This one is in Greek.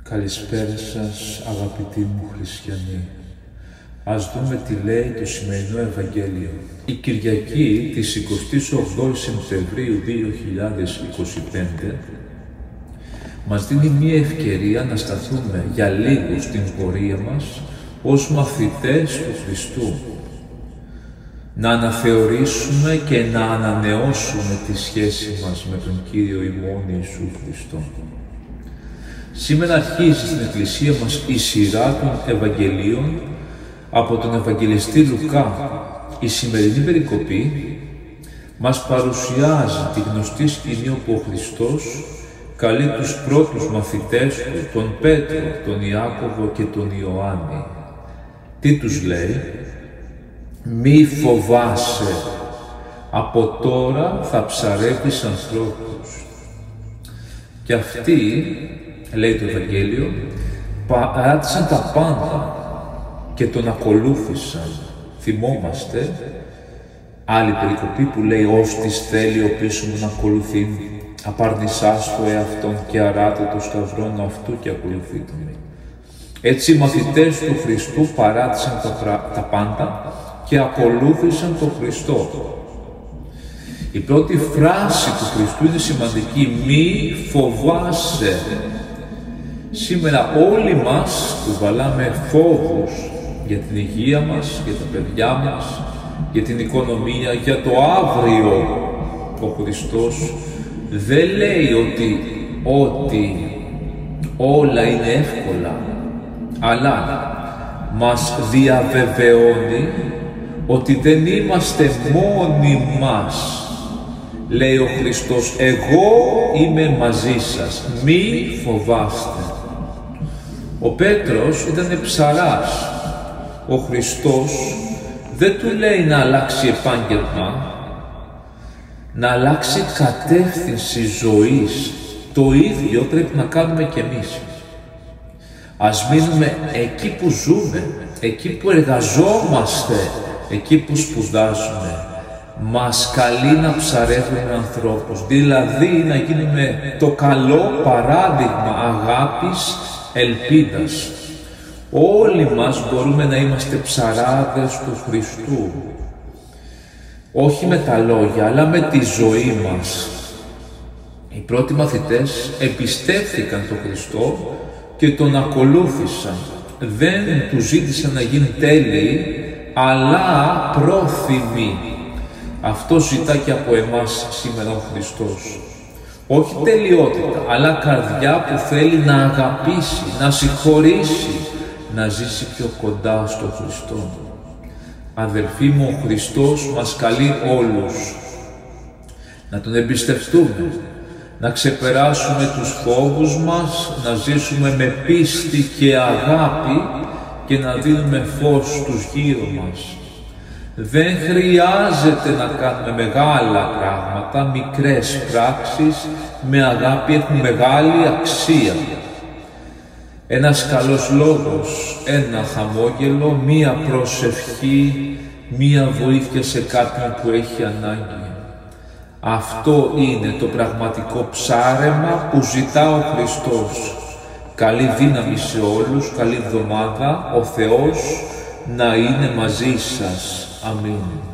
Καλησπέρα σας, αγαπητοί μου χριστιανοί. Ας δούμε τι λέει το σημερινό Ευαγγέλιο. Η Κυριακή της 28ης Σεπτεμβρίου 2025 μας δίνει μία ευκαιρία να σταθούμε για λίγο στην πορεία μας ως μαθητές του Χριστού. Να αναθεωρήσουμε και να ανανεώσουμε τη σχέση μας με τον Κύριο ημών Ιησού Χριστό. Σήμερα αρχίζει στην Εκκλησία μας η σειρά των Ευαγγελίων από τον Ευαγγελιστή Λουκά. Η σημερινή περικοπή μας παρουσιάζει τη γνωστή σκηνή όπου ο Χριστός καλεί τους πρώτους μαθητές του, τον Πέτρο, τον Ιάκωβο και τον Ιωάννη. Τι τους λέει? Μη φοβάσαι, από τώρα θα ψαρεύεις ανθρώπους. Και αυτοί, λέει το Ευαγγέλιο, παράτησαν τα πάντα και τον ακολούθησαν. Θυμόμαστε άλλη περικοπή που λέει «Ώστις θέλει ο πίσω μου να ακολουθεί, απαρνησάς το εαυτόν και αράτε το σταυρόν αυτού και ακολουθείτε με». Έτσι οι μαθητές του Χριστού παράτησαν τα πάντα και ακολούθησαν τον Χριστό. Η πρώτη φράση του Χριστού είναι σημαντική, μη φοβάσαι. Σήμερα όλοι μας κουβαλάμε φόβους για την υγεία μας, για τα παιδιά μας, για την οικονομία, για το αύριο. Ο Χριστός δεν λέει ότι όλα είναι εύκολα, αλλά μας διαβεβαιώνει ότι δεν είμαστε μόνοι μας. Λέει ο Χριστός, εγώ είμαι μαζί σας, μη φοβάστε. Ο Πέτρος ήταν ψαράς. Ο Χριστός δεν του λέει να αλλάξει επάγγελμα, να αλλάξει κατεύθυνση ζωής. Το ίδιο πρέπει να κάνουμε κι εμείς. Ας μείνουμε εκεί που ζούμε, εκεί που εργαζόμαστε, εκεί που σπουδάζουμε. Μας καλεί να ψαρεύουμε ανθρώπους, δηλαδή να γίνουμε το καλό παράδειγμα αγάπης, ελπίδας. Όλοι μας μπορούμε να είμαστε ψαράδες του Χριστού. Όχι με τα λόγια, αλλά με τη ζωή μας. Οι πρώτοι μαθητές εμπιστεύθηκαν τον Χριστό και τον ακολούθησαν. Δεν του ζήτησαν να γίνουν τέλειοι, αλλά πρόθυμοι. Αυτό ζητά και από εμάς σήμερα ο Χριστός. Όχι τελειότητα, αλλά καρδιά που θέλει να αγαπήσει, να συγχωρήσει, να ζήσει πιο κοντά στο Χριστό. Αδελφοί μου, ο Χριστός μας καλεί όλους να τον εμπιστευτούμε, να ξεπεράσουμε τους φόβους μας, να ζήσουμε με πίστη και αγάπη και να δίνουμε φως στους γύρω μας. Δεν χρειάζεται να κάνουμε μεγάλα πράγματα, μικρές πράξεις με αγάπη έχουν μεγάλη αξία. Ένας καλός λόγος, ένα χαμόγελο, μία προσευχή, μία βοήθεια σε κάποιον που έχει ανάγκη. Αυτό είναι το πραγματικό ψάρεμα που ζητά ο Χριστός. Καλή δύναμη σε όλους, καλή εβδομάδα, ο Θεός να είναι μαζί σας. Αμήν.